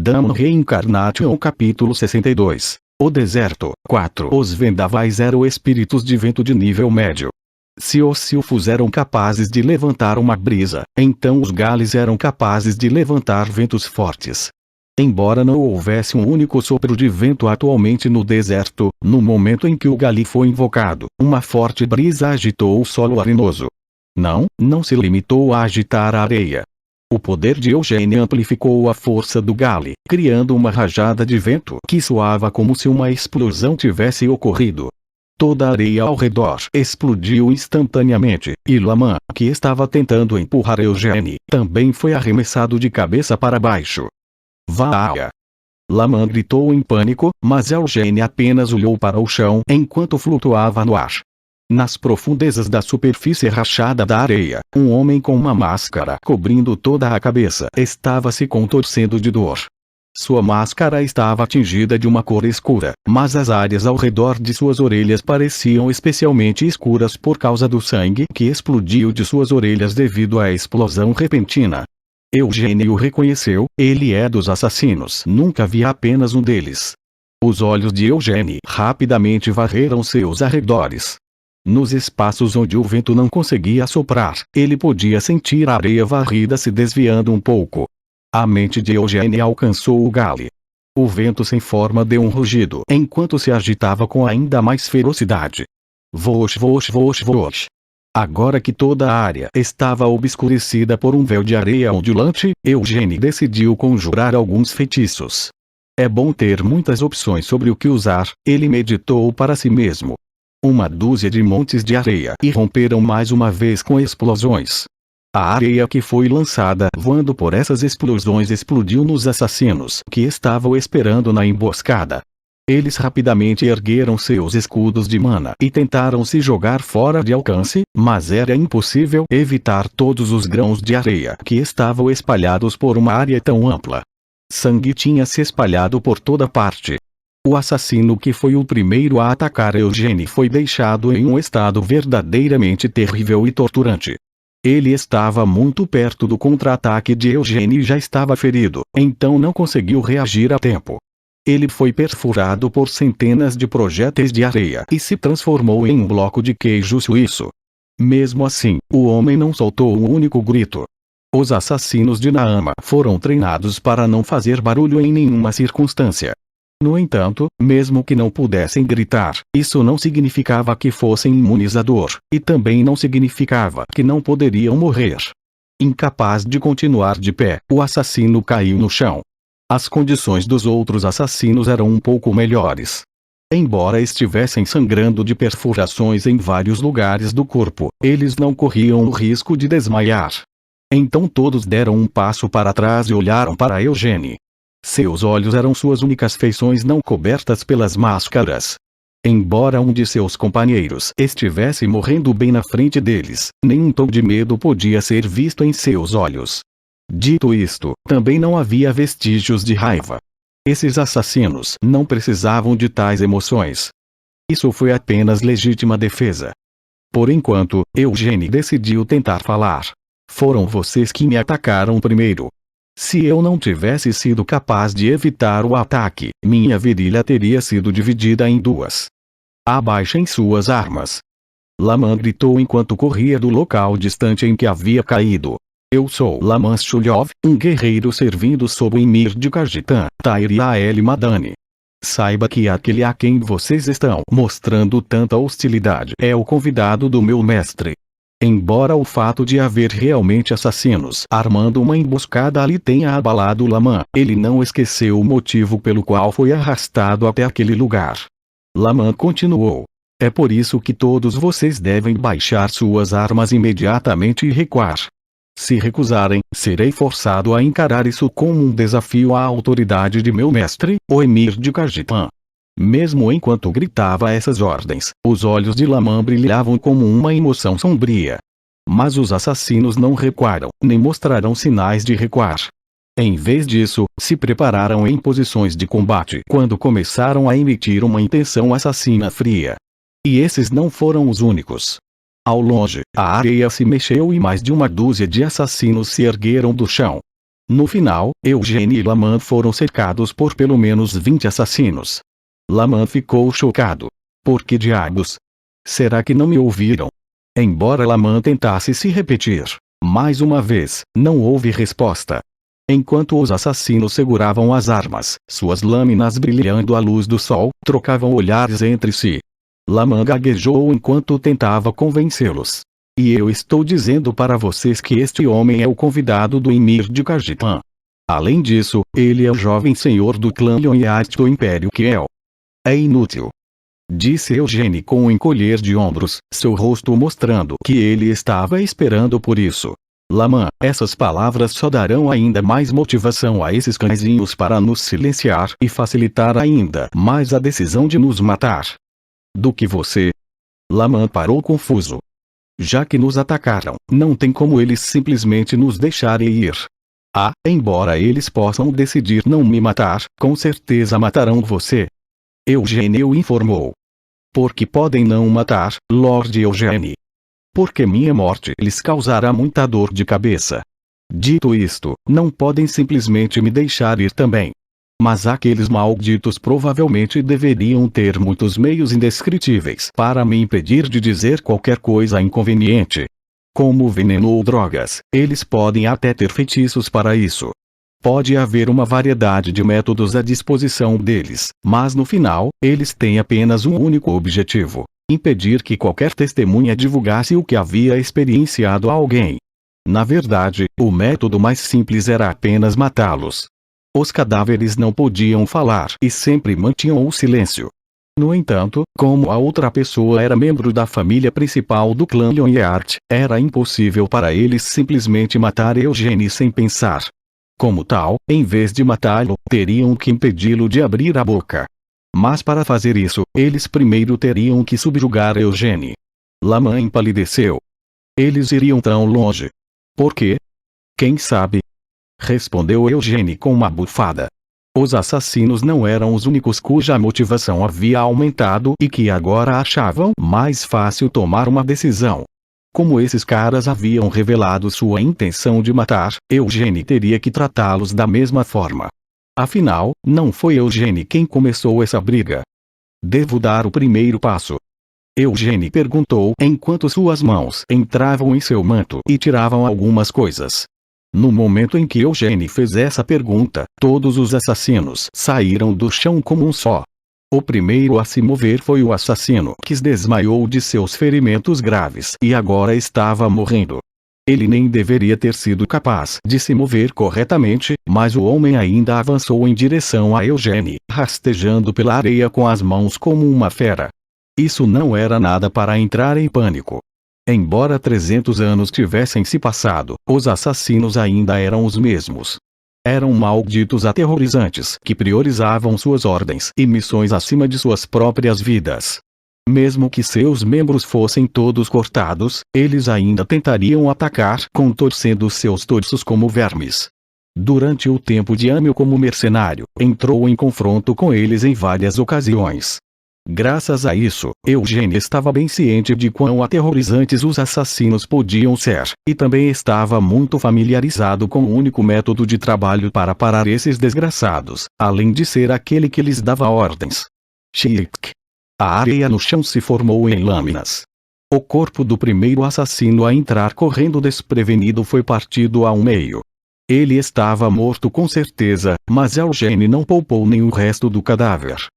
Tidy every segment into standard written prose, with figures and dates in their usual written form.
Damn Reincarnation capítulo 62. O deserto. 4. Os vendavais eram espíritos de vento de nível médio. Se os silfos eram capazes de levantar uma brisa, então os gales eram capazes de levantar ventos fortes. Embora não houvesse um único sopro de vento atualmente no deserto, no momento em que o gali foi invocado, uma forte brisa agitou o solo arenoso. Não se limitou a agitar a areia. O poder de Eugênie amplificou a força do gali, criando uma rajada de vento que soava como se uma explosão tivesse ocorrido. Toda a areia ao redor explodiu instantaneamente, e Laman, que estava tentando empurrar Eugênie, também foi arremessado de cabeça para baixo. Vaia! Laman gritou em pânico, mas Eugênie apenas olhou para o chão enquanto flutuava no ar. Nas profundezas da superfície rachada da areia, um homem com uma máscara cobrindo toda a cabeça estava se contorcendo de dor. Sua máscara estava tingida de uma cor escura, mas as áreas ao redor de suas orelhas pareciam especialmente escuras por causa do sangue que explodiu de suas orelhas devido à explosão repentina. Eugênie o reconheceu, ele é dos assassinos. Nunca vi apenas um deles. Os olhos de Eugênie rapidamente varreram seus arredores. Nos espaços onde o vento não conseguia soprar, ele podia sentir a areia varrida se desviando um pouco. A mente de Eugênie alcançou o gali. O vento sem forma deu um rugido enquanto se agitava com ainda mais ferocidade. Vosh, vosh, vosh, vosh. Agora que toda a área estava obscurecida por um véu de areia ondulante, Eugênie decidiu conjurar alguns feitiços. É bom ter muitas opções sobre o que usar, ele meditou para si mesmo. Uma dúzia de montes de areia irromperam mais uma vez com explosões. A areia que foi lançada voando por essas explosões explodiu nos assassinos que estavam esperando na emboscada. Eles rapidamente ergueram seus escudos de mana e tentaram se jogar fora de alcance, mas era impossível evitar todos os grãos de areia que estavam espalhados por uma área tão ampla. Sangue tinha se espalhado por toda parte. O assassino que foi o primeiro a atacar Eugênie foi deixado em um estado verdadeiramente terrível e torturante. Ele estava muito perto do contra-ataque de Eugênie e já estava ferido, então não conseguiu reagir a tempo. Ele foi perfurado por centenas de projéteis de areia e se transformou em um bloco de queijo suíço. Mesmo assim, o homem não soltou um único grito. Os assassinos de Naama foram treinados para não fazer barulho em nenhuma circunstância. No entanto, mesmo que não pudessem gritar, isso não significava que fossem imunes à dor, e também não significava que não poderiam morrer. Incapaz de continuar de pé, o assassino caiu no chão. As condições dos outros assassinos eram um pouco melhores. Embora estivessem sangrando de perfurações em vários lugares do corpo, eles não corriam o risco de desmaiar. Então todos deram um passo para trás e olharam para Eugênie. Seus olhos eram suas únicas feições não cobertas pelas máscaras. Embora um de seus companheiros estivesse morrendo bem na frente deles, nenhum tom de medo podia ser visto em seus olhos. Dito isto, também não havia vestígios de raiva. Esses assassinos não precisavam de tais emoções. Isso foi apenas legítima defesa. Por enquanto, Eugênie decidiu tentar falar. Foram vocês que me atacaram primeiro. Se eu não tivesse sido capaz de evitar o ataque, minha virilha teria sido dividida em duas. Abaixem suas armas. Laman gritou enquanto corria do local distante em que havia caído. Eu sou Laman Shulyov, um guerreiro servindo sob o Emir de Kajitan, Tairiael Madani. Saiba que aquele a quem vocês estão mostrando tanta hostilidade é o convidado do meu mestre. Embora o fato de haver realmente assassinos armando uma emboscada ali tenha abalado Laman, ele não esqueceu o motivo pelo qual foi arrastado até aquele lugar. Laman continuou. É por isso que todos vocês devem baixar suas armas imediatamente e recuar. Se recusarem, serei forçado a encarar isso como um desafio à autoridade de meu mestre, o Emir de Kajitan. Mesmo enquanto gritava essas ordens, os olhos de Laman brilhavam como uma emoção sombria. Mas os assassinos não recuaram, nem mostrarão sinais de recuar. Em vez disso, se prepararam em posições de combate quando começaram a emitir uma intenção assassina fria. E esses não foram os únicos. Ao longe, a areia se mexeu e mais de uma dúzia de assassinos se ergueram do chão. No final, Eugênie e Laman foram cercados por pelo menos 20 assassinos. Laman ficou chocado. Por que diabos? Será que não me ouviram? Embora Laman tentasse se repetir, mais uma vez, não houve resposta. Enquanto os assassinos seguravam as armas, suas lâminas brilhando à luz do sol, trocavam olhares entre si. Laman gaguejou enquanto tentava convencê-los. E eu estou dizendo para vocês que este homem é o convidado do Emir de Kajipan. Além disso, ele é o jovem senhor do clã Lhonyat do Império Kiel. É inútil, disse Eugênie com um encolher de ombros, seu rosto mostrando que ele estava esperando por isso. Laman, essas palavras só darão ainda mais motivação a esses cãezinhos para nos silenciar e facilitar ainda mais a decisão de nos matar. Do que você? Laman parou confuso. Já que nos atacaram, não tem como eles simplesmente nos deixarem ir. Embora eles possam decidir não me matar, com certeza matarão você. Eugênie o informou. Porque podem não matar, Lord Eugênie. Porque minha morte lhes causará muita dor de cabeça. Dito isto, não podem simplesmente me deixar ir também. Mas aqueles malditos provavelmente deveriam ter muitos meios indescritíveis para me impedir de dizer qualquer coisa inconveniente. Como veneno ou drogas, eles podem até ter feitiços para isso. Pode haver uma variedade de métodos à disposição deles, mas no final, eles têm apenas um único objetivo: impedir que qualquer testemunha divulgasse o que havia experienciado a alguém. Na verdade, o método mais simples era apenas matá-los. Os cadáveres não podiam falar e sempre mantinham o silêncio. No entanto, como a outra pessoa era membro da família principal do clã Lhonyat, era impossível para eles simplesmente matar Eugênie sem pensar. Como tal, em vez de matá-lo, teriam que impedi-lo de abrir a boca. Mas para fazer isso, eles primeiro teriam que subjugar Eugênie. Laman empalideceu. Eles iriam tão longe. Por quê? Quem sabe? Respondeu Eugênie com uma bufada. Os assassinos não eram os únicos cuja motivação havia aumentado e que agora achavam mais fácil tomar uma decisão. Como esses caras haviam revelado sua intenção de matar, Eugênie teria que tratá-los da mesma forma. Afinal, não foi Eugênie quem começou essa briga. Devo dar o primeiro passo? Eugênie perguntou enquanto suas mãos entravam em seu manto e tiravam algumas coisas. No momento em que Eugênie fez essa pergunta, todos os assassinos saíram do chão como um só. O primeiro a se mover foi o assassino que se desmaiou de seus ferimentos graves e agora estava morrendo. Ele nem deveria ter sido capaz de se mover corretamente, mas o homem ainda avançou em direção a Eugênie, rastejando pela areia com as mãos como uma fera. Isso não era nada para entrar em pânico. Embora 300 anos tivessem se passado, os assassinos ainda eram os mesmos. Eram malditos aterrorizantes que priorizavam suas ordens e missões acima de suas próprias vidas. Mesmo que seus membros fossem todos cortados, eles ainda tentariam atacar contorcendo seus torsos como vermes. Durante o tempo de Amiel como mercenário, entrou em confronto com eles em várias ocasiões. Graças a isso, Eugênie estava bem ciente de quão aterrorizantes os assassinos podiam ser, e também estava muito familiarizado com o único método de trabalho para parar esses desgraçados, além de ser aquele que lhes dava ordens. Chiik. A areia no chão se formou em lâminas. O corpo do primeiro assassino a entrar correndo desprevenido foi partido ao meio. Ele estava morto com certeza, mas Eugênie não poupou nem o resto do cadáver.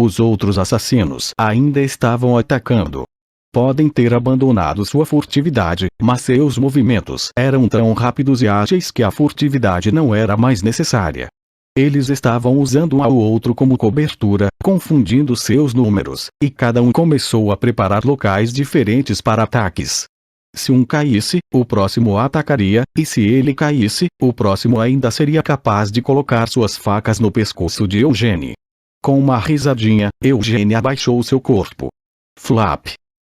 Os outros assassinos ainda estavam atacando. Podem ter abandonado sua furtividade, mas seus movimentos eram tão rápidos e ágeis que a furtividade não era mais necessária. Eles estavam usando um ao outro como cobertura, confundindo seus números, e cada um começou a preparar locais diferentes para ataques. Se um caísse, o próximo atacaria, e se ele caísse, o próximo ainda seria capaz de colocar suas facas no pescoço de Eugênie. Com uma risadinha, Eugênie abaixou seu corpo. Flap!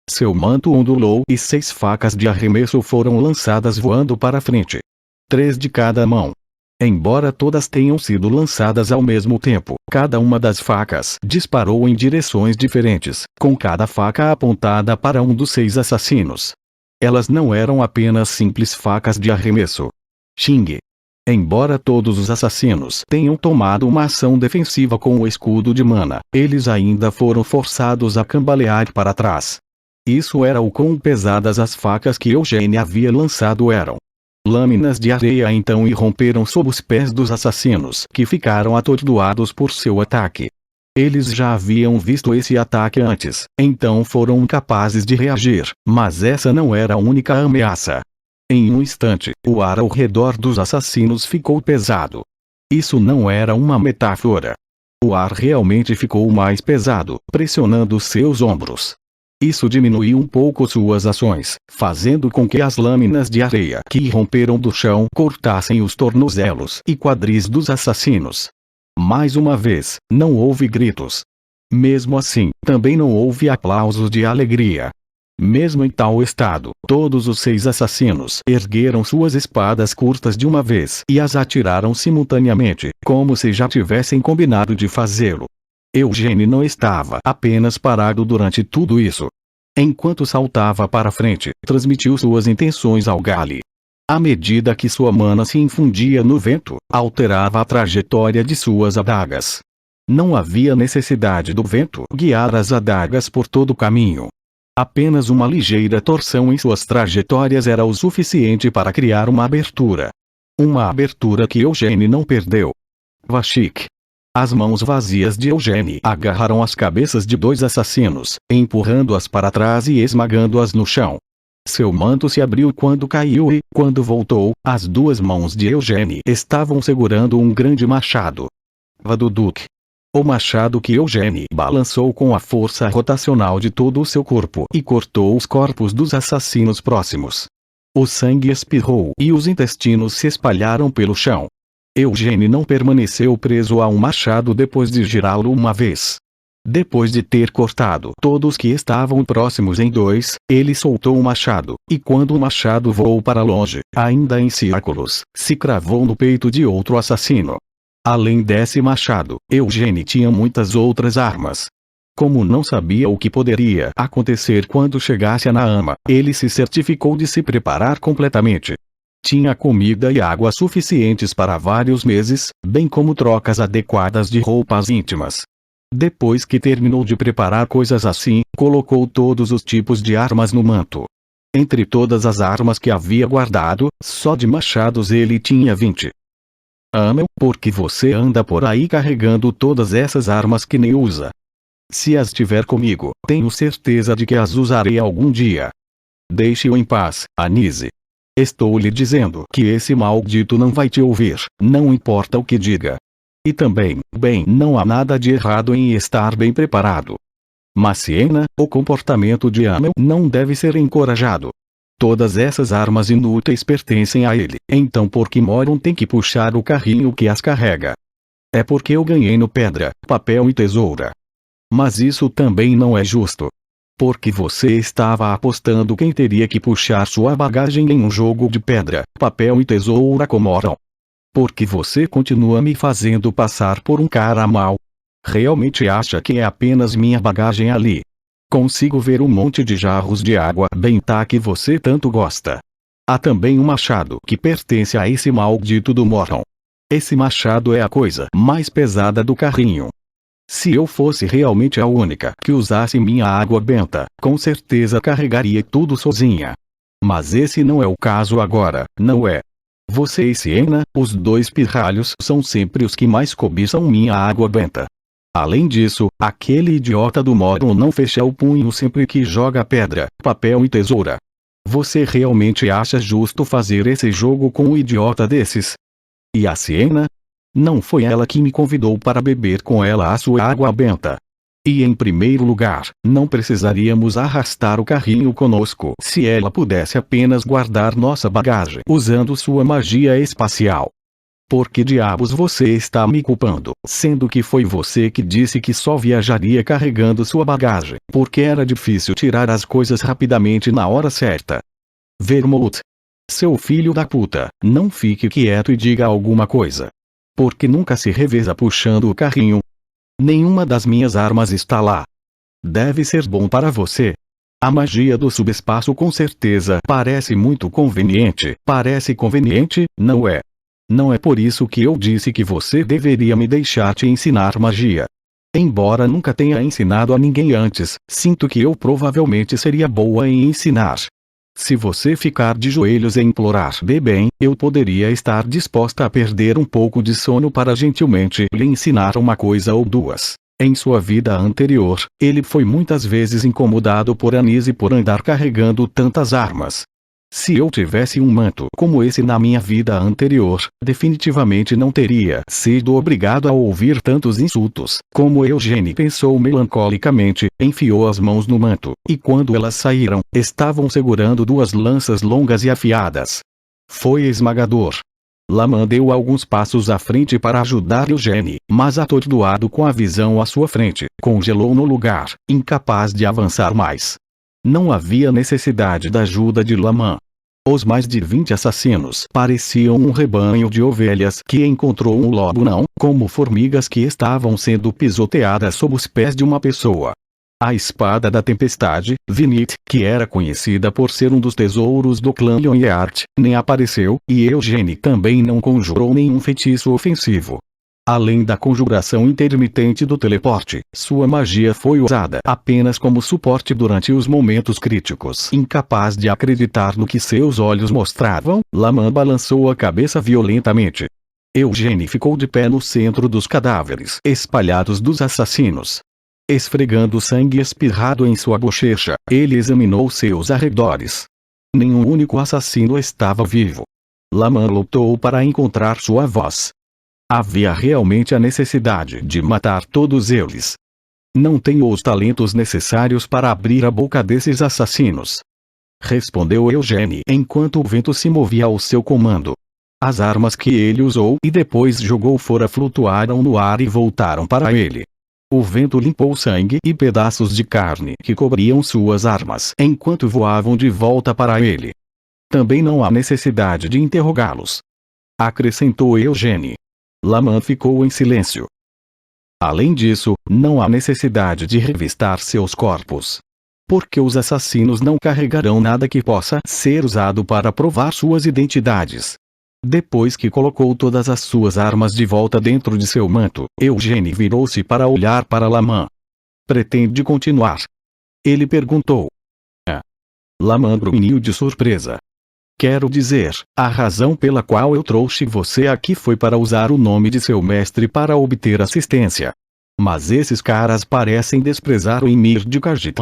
Seu manto ondulou e 6 facas de arremesso foram lançadas voando para frente. 3 de cada mão. Embora todas tenham sido lançadas ao mesmo tempo, cada uma das facas disparou em direções diferentes, com cada faca apontada para um dos 6 assassinos. Elas não eram apenas simples facas de arremesso. Xing! Embora todos os assassinos tenham tomado uma ação defensiva com o escudo de mana, eles ainda foram forçados a cambalear para trás. Isso era o quão pesadas as facas que Eugênio havia lançado eram. Lâminas de areia então irromperam sob os pés dos assassinos, que ficaram atordoados por seu ataque. Eles já haviam visto esse ataque antes, então foram incapazes de reagir, mas essa não era a única ameaça. Em um instante, o ar ao redor dos assassinos ficou pesado. Isso não era uma metáfora. O ar realmente ficou mais pesado, pressionando seus ombros. Isso diminuiu um pouco suas ações, fazendo com que as lâminas de areia que irromperam do chão cortassem os tornozelos e quadris dos assassinos. Mais uma vez, não houve gritos. Mesmo assim, também não houve aplausos de alegria. Mesmo em tal estado, todos os 6 assassinos ergueram suas espadas curtas de uma vez e as atiraram simultaneamente, como se já tivessem combinado de fazê-lo. Eugênio não estava apenas parado durante tudo isso. Enquanto saltava para frente, transmitiu suas intenções ao Gali. À medida que sua mana se infundia no vento, alterava a trajetória de suas adagas. Não havia necessidade do vento guiar as adagas por todo o caminho. Apenas uma ligeira torção em suas trajetórias era o suficiente para criar uma abertura. Uma abertura que Eugênio não perdeu. Vashik. As mãos vazias de Eugênio agarraram as cabeças de 2 assassinos, empurrando-as para trás e esmagando-as no chão. Seu manto se abriu quando caiu e, quando voltou, as 2 mãos de Eugênio estavam segurando um grande machado. Vaduduk. O machado que Eugênio balançou com a força rotacional de todo o seu corpo e cortou os corpos dos assassinos próximos. O sangue espirrou e os intestinos se espalharam pelo chão. Eugênio não permaneceu preso a um machado depois de girá-lo uma vez. Depois de ter cortado todos que estavam próximos em 2, ele soltou o machado, e quando o machado voou para longe, ainda em círculos, se cravou no peito de outro assassino. Além desse machado, Eugênio tinha muitas outras armas. Como não sabia o que poderia acontecer quando chegasse a Naama, ele se certificou de se preparar completamente. Tinha comida e água suficientes para vários meses, bem como trocas adequadas de roupas íntimas. Depois que terminou de preparar coisas assim, colocou todos os tipos de armas no manto. Entre todas as armas que havia guardado, só de machados ele tinha 20. Amel, por que você anda por aí carregando todas essas armas que nem usa? Se as tiver comigo, tenho certeza de que as usarei algum dia. Deixe-o em paz, Anise. Estou lhe dizendo que esse maldito não vai te ouvir, não importa o que diga. E também, bem, não há nada de errado em estar bem preparado. Mas Siena, o comportamento de Amel não deve ser encorajado. Todas essas armas inúteis pertencem a ele, então por que Moron tem que puxar o carrinho que as carrega? É porque eu ganhei no pedra, papel e tesoura. Mas isso também não é justo. Porque você estava apostando quem teria que puxar sua bagagem em um jogo de pedra, papel e tesoura com Moron. Porque você continua me fazendo passar por um cara mau. Realmente acha que é apenas minha bagagem ali? Consigo ver um monte de jarros de água benta que você tanto gosta. Há também um machado que pertence a esse maldito do Moron. Esse machado é a coisa mais pesada do carrinho. Se eu fosse realmente a única que usasse minha água benta, com certeza carregaria tudo sozinha. Mas esse não é o caso agora, não é? Você e Siena, os 2 pirralhos, são sempre os que mais cobiçam minha água benta. Além disso, aquele idiota do Moron não fecha o punho sempre que joga pedra, papel e tesoura. Você realmente acha justo fazer esse jogo com um idiota desses? E a Siena? Não foi ela que me convidou para beber com ela a sua água benta. E em primeiro lugar, não precisaríamos arrastar o carrinho conosco se ela pudesse apenas guardar nossa bagagem usando sua magia espacial. Por que diabos você está me culpando, sendo que foi você que disse que só viajaria carregando sua bagagem, porque era difícil tirar as coisas rapidamente na hora certa? Vermouth. Seu filho da puta, não fique quieto e diga alguma coisa. Porque nunca se reveza puxando o carrinho. Nenhuma das minhas armas está lá. Deve ser bom para você. A magia do subespaço com certeza parece muito conveniente. Parece conveniente, não é? Não é por isso que eu disse que você deveria me deixar te ensinar magia. Embora nunca tenha ensinado a ninguém antes, sinto que eu provavelmente seria boa em ensinar. Se você ficar de joelhos e implorar de bem, eu poderia estar disposta a perder um pouco de sono para gentilmente lhe ensinar uma coisa ou duas. Em sua vida anterior, ele foi muitas vezes incomodado por Anise por andar carregando tantas armas. Se eu tivesse um manto como esse na minha vida anterior, definitivamente não teria sido obrigado a ouvir tantos insultos. Como Eugênie pensou melancolicamente, enfiou as mãos no manto, e quando elas saíram, estavam segurando duas lanças longas e afiadas. Foi esmagador. Laman deu alguns passos à frente para ajudar Eugênie, mas atordoado com a visão à sua frente, congelou no lugar, incapaz de avançar mais. Não havia necessidade da ajuda de Laman. Os mais de 20 assassinos pareciam um rebanho de ovelhas que encontrou um lobo, não como formigas que estavam sendo pisoteadas sob os pés de uma pessoa. A espada da tempestade, Vinith, que era conhecida por ser um dos tesouros do clã Lyonheart, nem apareceu, e Eugênie também não conjurou nenhum feitiço ofensivo. Além da conjuração intermitente do teleporte, sua magia foi usada apenas como suporte durante os momentos críticos. Incapaz de acreditar no que seus olhos mostravam, Laman balançou a cabeça violentamente. Eugênie ficou de pé no centro dos cadáveres espalhados dos assassinos. Esfregando sangue espirrado em sua bochecha, ele examinou seus arredores. Nenhum único assassino estava vivo. Laman lutou para encontrar sua voz. Havia realmente a necessidade de matar todos eles. Não tenho os talentos necessários para abrir a boca desses assassinos. Respondeu Eugênie enquanto o vento se movia ao seu comando. As armas que ele usou e depois jogou fora flutuaram no ar e voltaram para ele. O vento limpou sangue e pedaços de carne que cobriam suas armas enquanto voavam de volta para ele. Também não há necessidade de interrogá-los. Acrescentou Eugênie. Laman ficou em silêncio. Além disso, não há necessidade de revistar seus corpos. Porque os assassinos não carregarão nada que possa ser usado para provar suas identidades. Depois que colocou todas as suas armas de volta dentro de seu manto, Eugênie virou-se para olhar para Laman. Pretende continuar? Ele perguntou. Laman grunhiu de surpresa. Quero dizer, a razão pela qual eu trouxe você aqui foi para usar o nome de seu mestre para obter assistência. Mas esses caras parecem desprezar o Ymir de Khajiit.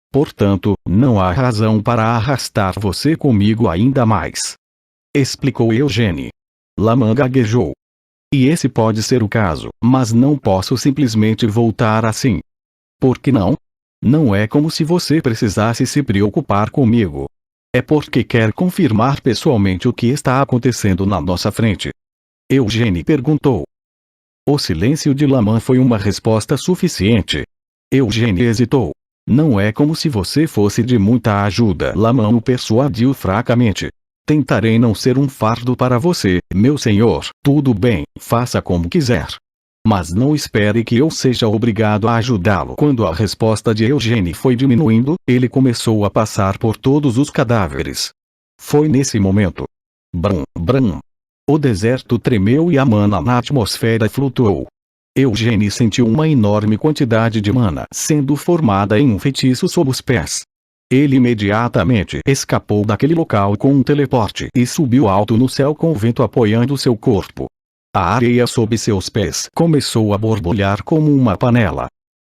Portanto, não há razão para arrastar você comigo ainda mais. Explicou Eugênie. Laman gaguejou. E esse pode ser o caso, mas não posso simplesmente voltar assim. Por que não? Não é como se você precisasse se preocupar comigo. É porque quer confirmar pessoalmente o que está acontecendo na nossa frente. Eugênie perguntou. O silêncio de Laman foi uma resposta suficiente. Eugênie hesitou. Não é como se você fosse de muita ajuda. Laman o persuadiu fracamente. Tentarei não ser um fardo para você, meu senhor. Tudo bem, faça como quiser. Mas não espere que eu seja obrigado a ajudá-lo. Quando a resposta de Eugênie foi diminuindo, ele começou a passar por todos os cadáveres. Foi nesse momento. Brum, brum. O deserto tremeu e a mana na atmosfera flutuou. Eugênie sentiu uma enorme quantidade de mana sendo formada em um feitiço sob os pés. Ele imediatamente escapou daquele local com um teleporte e subiu alto no céu com o vento apoiando seu corpo. A areia sob seus pés começou a borbulhar como uma panela.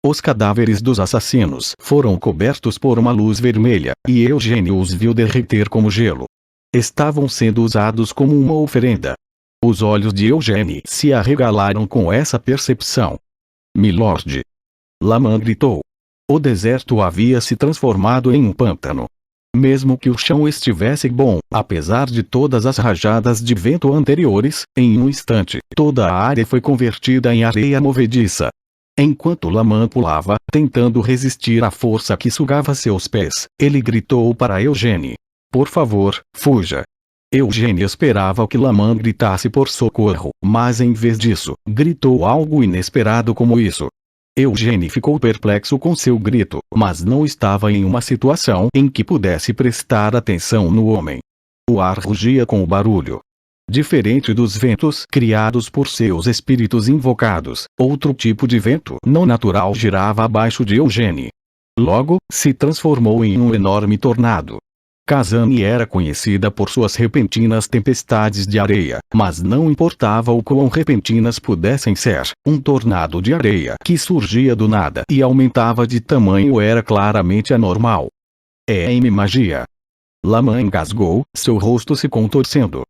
Os cadáveres dos assassinos foram cobertos por uma luz vermelha, e Eugênie os viu derreter como gelo. Estavam sendo usados como uma oferenda. Os olhos de Eugênie se arregalaram com essa percepção. Milord! Laman gritou. O deserto havia se transformado em um pântano. Mesmo que o chão estivesse bom, apesar de todas as rajadas de vento anteriores, em um instante, toda a área foi convertida em areia movediça. Enquanto Laman pulava, tentando resistir à força que sugava seus pés, ele gritou para Eugênie. Por favor, fuja. Eugênie esperava que Laman gritasse por socorro, mas em vez disso, gritou algo inesperado como isso. Eugênie ficou perplexo com seu grito, mas não estava em uma situação em que pudesse prestar atenção no homem. O ar rugia com o barulho. Diferente dos ventos criados por seus espíritos invocados, outro tipo de vento não natural girava abaixo de Eugênie. Logo, se transformou em um enorme tornado. Kazami era conhecida por suas repentinas tempestades de areia, mas não importava o quão repentinas pudessem ser, um tornado de areia que surgia do nada e aumentava de tamanho era claramente anormal. Magia. Lama engasgou, seu rosto se contorcendo.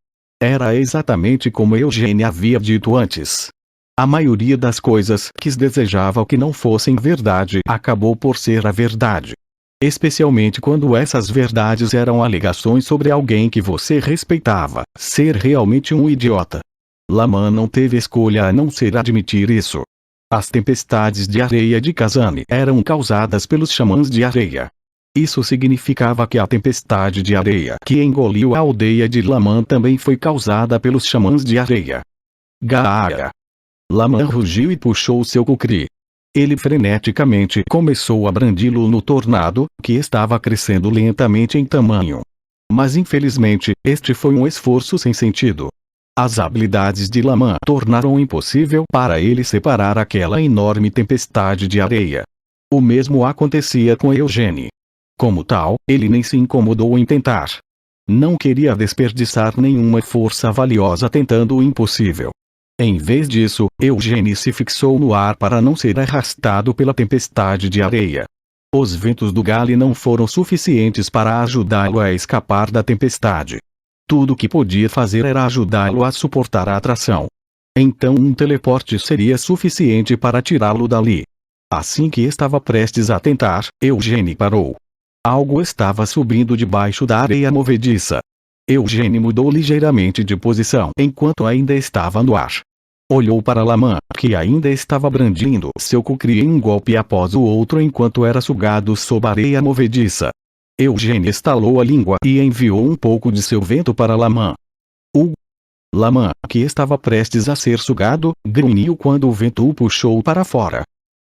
Era exatamente como Eugênie havia dito antes. A maioria das coisas que desejava que não fossem verdade acabou por ser a verdade. Especialmente quando essas verdades eram alegações sobre alguém que você respeitava, ser realmente um idiota. Lama não teve escolha a não ser admitir isso. As tempestades de areia de Kazami eram causadas pelos xamãs de areia. Isso significava que a tempestade de areia que engoliu a aldeia de Laman também foi causada pelos xamãs de areia. Gaara. Laman rugiu e puxou seu kukri. Ele freneticamente começou a brandi-lo no tornado, que estava crescendo lentamente em tamanho. Mas infelizmente, este foi um esforço sem sentido. As habilidades de Laman tornaram impossível para ele separar aquela enorme tempestade de areia. O mesmo acontecia com Eugênie. Como tal, ele nem se incomodou em tentar. Não queria desperdiçar nenhuma força valiosa tentando o impossível. Em vez disso, Eugênie se fixou no ar para não ser arrastado pela tempestade de areia. Os ventos do Gale não foram suficientes para ajudá-lo a escapar da tempestade. Tudo o que podia fazer era ajudá-lo a suportar a atração. Então um teleporte seria suficiente para tirá-lo dali. Assim que estava prestes a tentar, Eugênie parou. Algo estava subindo debaixo da areia movediça. Eugênie mudou ligeiramente de posição enquanto ainda estava no ar. Olhou para Laman, que ainda estava brandindo seu kukri em um golpe após o outro enquanto era sugado sob a areia movediça. Eugênie estalou a língua e enviou um pouco de seu vento para Laman. Laman, que estava prestes a ser sugado, grunhiu quando o vento o puxou para fora.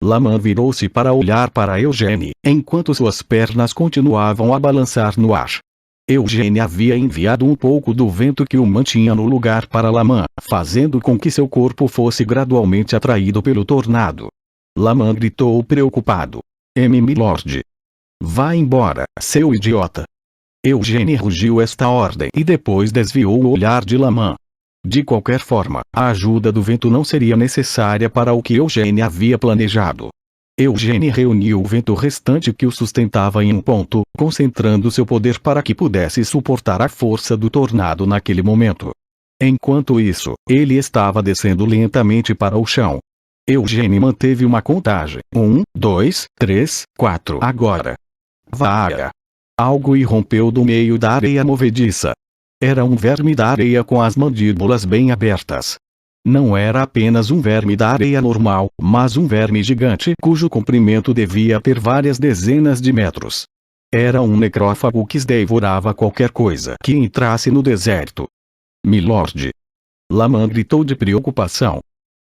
Laman virou-se para olhar para Eugênie, enquanto suas pernas continuavam a balançar no ar. Eugênie havia enviado um pouco do vento que o mantinha no lugar para Laman, fazendo com que seu corpo fosse gradualmente atraído pelo tornado. Laman gritou preocupado. Milord. Vá embora, seu idiota. Eugênie rugiu esta ordem e depois desviou o olhar de Laman. De qualquer forma, a ajuda do vento não seria necessária para o que Eugênie havia planejado. Eugênie reuniu o vento restante que o sustentava em um ponto, concentrando seu poder para que pudesse suportar a força do tornado naquele momento. Enquanto isso, ele estava descendo lentamente para o chão. Eugênie manteve uma contagem. 1, 2, 3, 4. Agora. Vaga. Algo irrompeu do meio da areia movediça. Era um verme da areia com as mandíbulas bem abertas. Não era apenas um verme da areia normal, mas um verme gigante cujo comprimento devia ter várias dezenas de metros. Era um necrófago que devorava qualquer coisa que entrasse no deserto. Milord. Laman gritou de preocupação.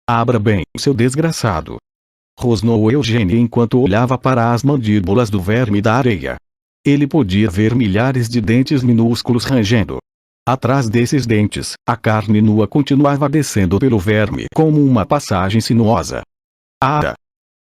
Abra bem, seu desgraçado. Rosnou Eugênie enquanto olhava para as mandíbulas do verme da areia. Ele podia ver milhares de dentes minúsculos rangendo. Atrás desses dentes, a carne nua continuava descendo pelo verme como uma passagem sinuosa. Ah!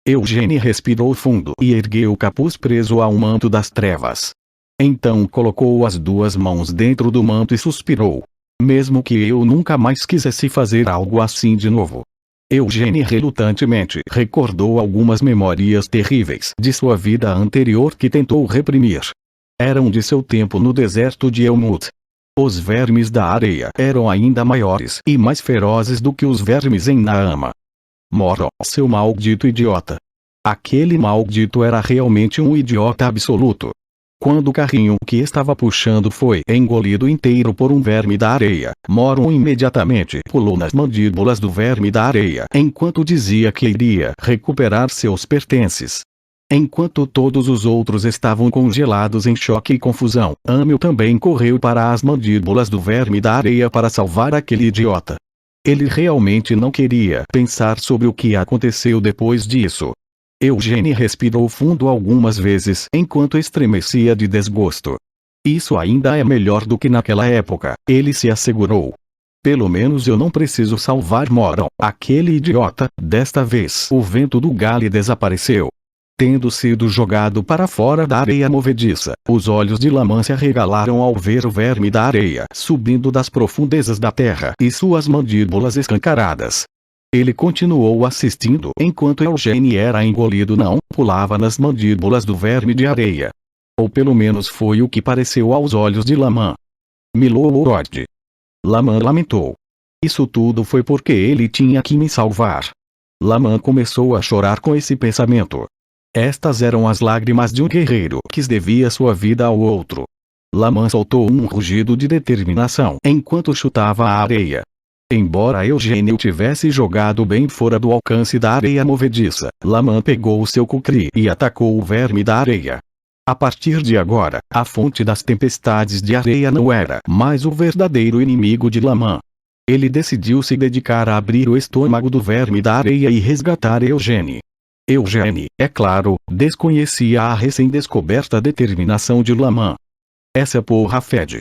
Eugênie respirou fundo e ergueu o capuz preso ao manto das trevas. Então colocou as duas mãos dentro do manto e suspirou. Mesmo que eu nunca mais quisesse fazer algo assim de novo. Eugênie relutantemente recordou algumas memórias terríveis de sua vida anterior que tentou reprimir. Eram de seu tempo no deserto de Elmut. Os vermes da areia eram ainda maiores e mais ferozes do que os vermes em Naama. Moro, seu maldito idiota. Aquele maldito era realmente um idiota absoluto. Quando o carrinho que estava puxando foi engolido inteiro por um verme da areia, Moro imediatamente pulou nas mandíbulas do verme da areia enquanto dizia que iria recuperar seus pertences. Enquanto todos os outros estavam congelados em choque e confusão, Amil também correu para as mandíbulas do verme da areia para salvar aquele idiota. Ele realmente não queria pensar sobre o que aconteceu depois disso. Eugênie respirou fundo algumas vezes enquanto estremecia de desgosto. Isso ainda é melhor do que naquela época, ele se assegurou. Pelo menos eu não preciso salvar Moron, aquele idiota. Desta vez o vento do gale desapareceu. Tendo sido jogado para fora da areia movediça, os olhos de Lamã se arregalaram ao ver o verme da areia subindo das profundezas da terra e suas mandíbulas escancaradas. Ele continuou assistindo enquanto Eugênio era engolido, não pulava nas mandíbulas do verme de areia. Ou pelo menos foi o que pareceu aos olhos de Lamã. Milord. Lamã lamentou. Isso tudo foi porque ele tinha que me salvar. Lamã começou a chorar com esse pensamento. Estas eram as lágrimas de um guerreiro que devia sua vida ao outro. Lamã soltou um rugido de determinação enquanto chutava a areia. Embora Eugênio tivesse jogado bem fora do alcance da areia movediça, Lamã pegou o seu kukri e atacou o verme da areia. A partir de agora, a fonte das tempestades de areia não era mais o verdadeiro inimigo de Lamã. Ele decidiu se dedicar a abrir o estômago do verme da areia e resgatar Eugênio. Eugênio, é claro, desconhecia a recém-descoberta determinação de Lamã. Essa porra fede.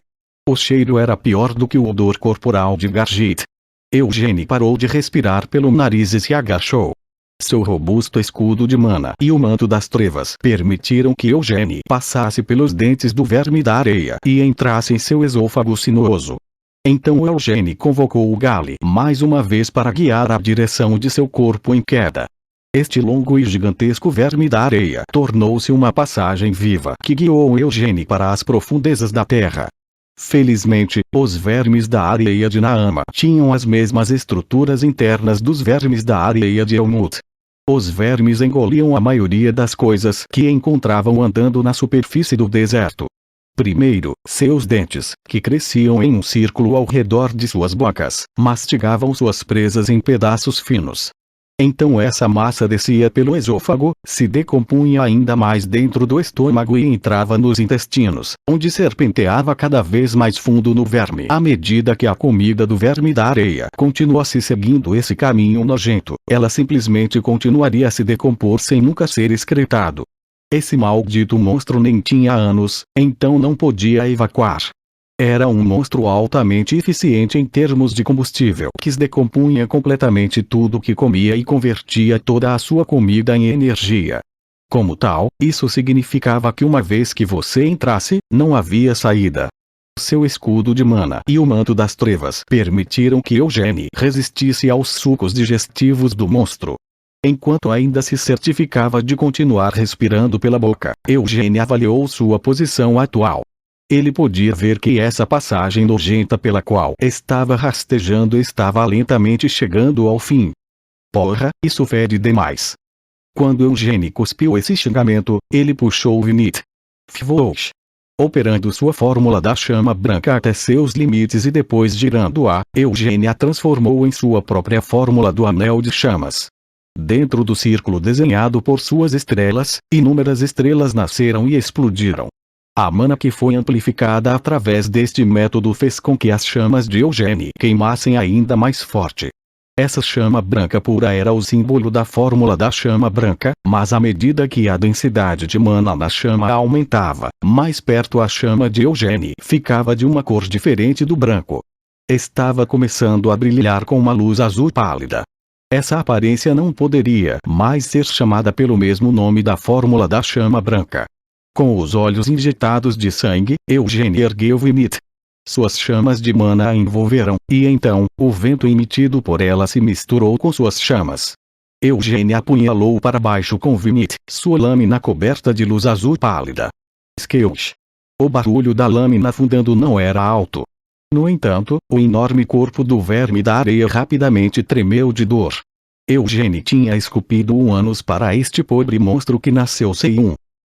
O cheiro era pior do que o odor corporal de Gargit. Eugênio parou de respirar pelo nariz e se agachou. Seu robusto escudo de mana e o manto das trevas permitiram que Eugênio passasse pelos dentes do verme da areia e entrasse em seu esôfago sinuoso. Então Eugênio convocou o Gale mais uma vez para guiar a direção de seu corpo em queda. Este longo e gigantesco verme da areia tornou-se uma passagem viva que guiou Eugênio para as profundezas da terra. Felizmente, os vermes da areia de Naama tinham as mesmas estruturas internas dos vermes da areia de Elmut. Os vermes engoliam a maioria das coisas que encontravam andando na superfície do deserto. Primeiro, seus dentes, que cresciam em um círculo ao redor de suas bocas, mastigavam suas presas em pedaços finos. Então essa massa descia pelo esôfago, se decompunha ainda mais dentro do estômago e entrava nos intestinos, onde serpenteava cada vez mais fundo no verme. À medida que a comida do verme da areia continuasse seguindo esse caminho nojento, ela simplesmente continuaria a se decompor sem nunca ser excretado. Esse maldito monstro nem tinha ânus, então não podia evacuar. Era um monstro altamente eficiente em termos de combustível que decompunha completamente tudo que comia e convertia toda a sua comida em energia. Como tal, isso significava que uma vez que você entrasse, não havia saída. Seu escudo de mana e o manto das trevas permitiram que Eugênio resistisse aos sucos digestivos do monstro. Enquanto ainda se certificava de continuar respirando pela boca, Eugênio avaliou sua posição atual. Ele podia ver que essa passagem nojenta pela qual estava rastejando estava lentamente chegando ao fim. Porra, isso fede demais. Quando Eugênio cuspiu esse xingamento, ele puxou o Vinit. Fvosh. Operando sua fórmula da chama branca até seus limites e depois girando-a, Eugênio a transformou em sua própria fórmula do anel de chamas. Dentro do círculo desenhado por suas estrelas, inúmeras estrelas nasceram e explodiram. A mana que foi amplificada através deste método fez com que as chamas de Eugênio queimassem ainda mais forte. Essa chama branca pura era o símbolo da fórmula da chama branca, mas à medida que a densidade de mana na chama aumentava, mais perto a chama de Eugênio ficava de uma cor diferente do branco. Estava começando a brilhar com uma luz azul pálida. Essa aparência não poderia mais ser chamada pelo mesmo nome da fórmula da chama branca. Com os olhos injetados de sangue, Eugênio ergueu Vinit. Suas chamas de mana a envolveram, e então, o vento emitido por ela se misturou com suas chamas. Eugênio apunhalou para baixo com Vinit, sua lâmina coberta de luz azul pálida. Skeush. O barulho da lâmina afundando não era alto. No entanto, o enorme corpo do verme da areia rapidamente tremeu de dor. Eugênio tinha esculpido um ânus para este pobre monstro que nasceu sem um.